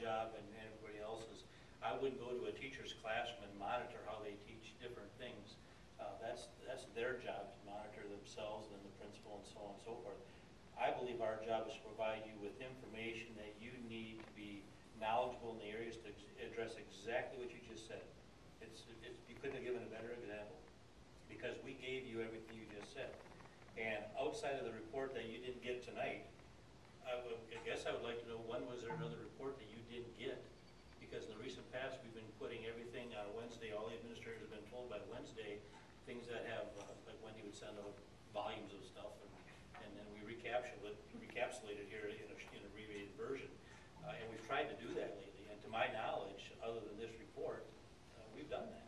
job and everybody else's. I wouldn't go to a teacher's classroom and monitor how they teach different things. That's their job, to monitor themselves and the principal and so on and so forth. I believe our job is to provide you with information that you need to be knowledgeable in the areas to address exactly what you just said. You couldn't have given a better example, because we gave you everything you just said. And outside of the report that you didn't get tonight, I guess I would like to know, when was there another report that you didn't get? Because in the recent past, we've been putting everything on Wednesday. All the administrators have been told by Wednesday, things that have, like Wendy would send out volumes of stuff, and then we recapsulate it here in an abbreviated version. And we've tried to do that lately. And to my knowledge, other than this report, we've done that.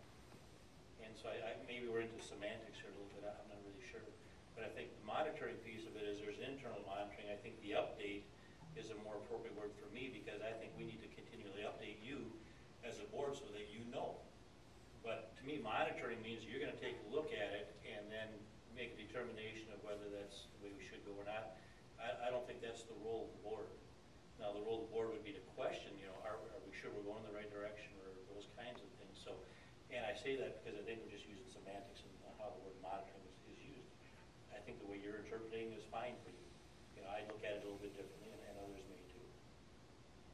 And so maybe we're into semantics here a little bit. I'm not really sure. But I think the monitoring piece of it is there's internal monitoring. I think the update is a more appropriate word for me, because I think we need to continually update you as a board so that you know. But to me, monitoring means you're going to take a look at it and then make a determination of whether that's the way we should go or not. I don't think that's the role of the board. Now, the role of the board would be to question, are we sure we're going in the right direction, or those kinds of things. So, and I say that because I think we're just using semantics and how the word monitoring is used. I think the way you're interpreting is fine for you. I look at it a little bit differently, and others may too.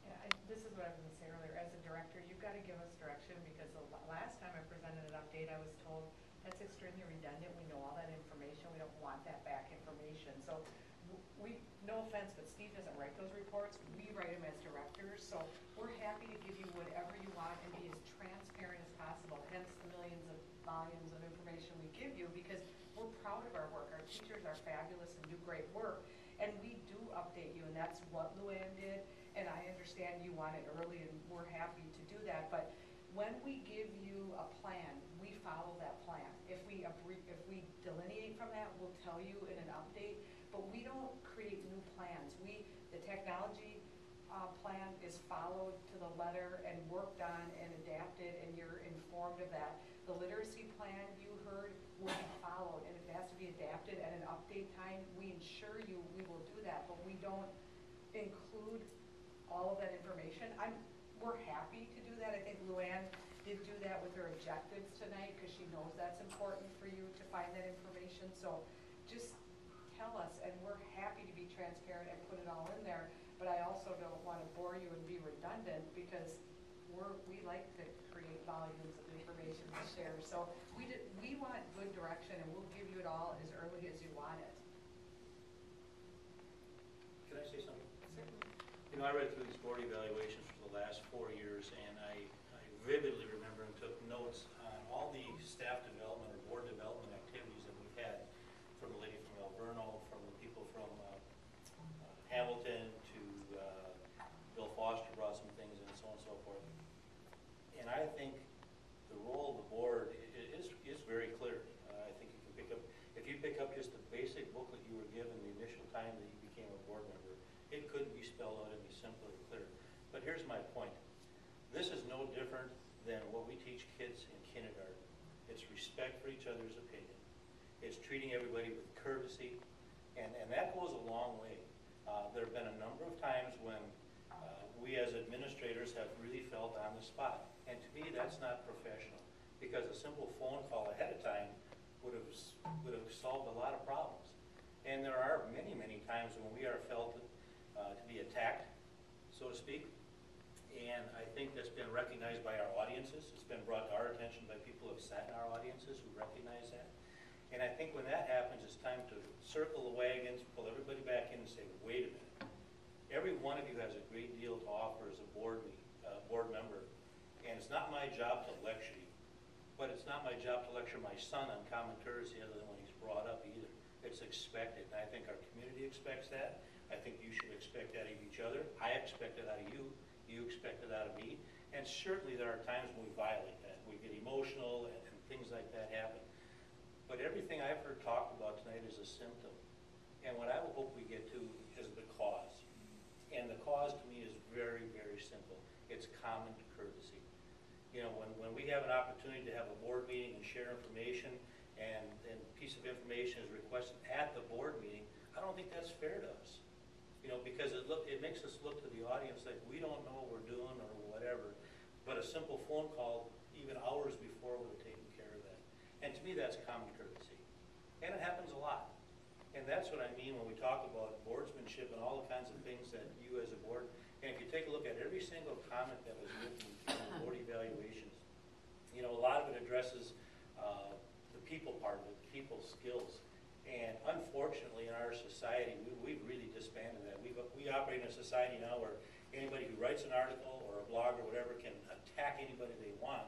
Yeah, this is what I was going to say earlier. As a director, you've got to give us direction, because the last time I presented an update, I was told that's extremely redundant. We know all that information. We don't want that back information. So no offense, but Steve doesn't write those reports. We write them as directors. So we're happy to give you whatever you want and be as transparent as possible, hence the millions of volumes of information we give you, because we're proud of our work. Our teachers are fabulous and do great work. And we do update you, and that's what Luann did. And I understand you want it early, and we're happy to do that. But when we give you a plan, we follow that plan. If we delineate from that, we'll tell you in an update. But we don't create new plans. The technology plan is followed to the letter and worked on and adapted, and you're informed of that. The literacy plan you heard will be followed, and if it has to be adapted at an update time, we ensure you we will do that, but we don't include all of that information. We're happy to do that. I think Luann did do that with her objectives tonight, because she knows that's important for you to find that information. So just tell us, and we're happy to be transparent and put it all in there. But I also don't want to bore you and be redundant, because we like to create volumes of information to share. So we want good direction, and we'll give you it all as early as you want it. Can I say something? Certainly. I read through these board evaluations for the last 4 years, and I vividly remember and took notes on all the staff development or board development activities that we've had, from the lady from Alverno, from the people from Hamilton, to Bill Foster brought some things, and so on and so forth. And I think the role of the board is very clear. I think you can pick up, if you pick up just the basic booklet you were given the initial time that you became a board member, it couldn't be spelled out any simpler or clearer. But here's my point. This is no different than what we teach kids in kindergarten. It's respect for each other's opinion. It's treating everybody with courtesy, and that goes a long way. There have been a number of times when we as administrators have really felt on the spot. And to me, that's not professional, because a simple phone call ahead of time would have solved a lot of problems. And there are many, many times when we are felt to be attacked, so to speak. And I think that's been recognized by our audiences. It's been brought to our attention by people who have sat in our audiences who recognize that. And I think when that happens, it's time to circle the wagons, pull everybody back in and say, wait a minute. Every one of you has a great deal to offer as a board member. And it's not my job to lecture you. But it's not my job to lecture my son on common courtesy other than when he's brought up either. It's expected. And I think our community expects that. I think you should expect that of each other. I expect it out of you. You expect it out of me. And certainly there are times when we violate that. We get emotional and things like that happen. But everything I've heard talked about tonight is a symptom. And what I would hope we get to is the cause. And the cause to me is very, very simple. It's common courtesy. When we have an opportunity to have a board meeting and share information, and a piece of information is requested at the board meeting, I don't think that's fair to us. Because it makes us look to the audience like we don't know what we're doing, but a simple phone call, even hours before, would have taken care of that. And to me, that's common courtesy. And it happens a lot. And that's what I mean when we talk about boardsmanship and all the kinds of things that you as a board, and if you take a look at every single comment that was written in the board evaluations, you know, a lot of it addresses the people part of it, people skills. And unfortunately, in our society, we've really disbanded that. We operate in a society now where anybody who writes an article or a blog or whatever can attack anybody they want,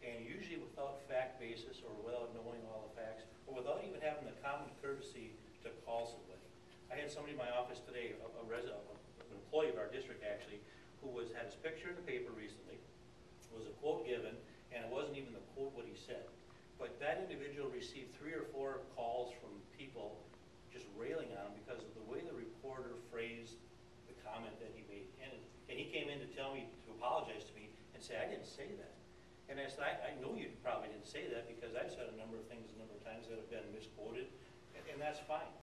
and usually without fact basis or without knowing all the facts, or without even having the common courtesy to call somebody. I had somebody in my office today, an employee of our district actually, who had his picture in the paper recently, was a quote given, and it wasn't even the quote what he said. But that individual received 3 or 4 calls from people just railing on him because of the way the reporter phrased the comment that he made. And he came in to tell me, to apologize to me, and say, I didn't say that. And I said, I know you probably didn't say that because I've said a number of things a number of times that have been misquoted, and that's fine.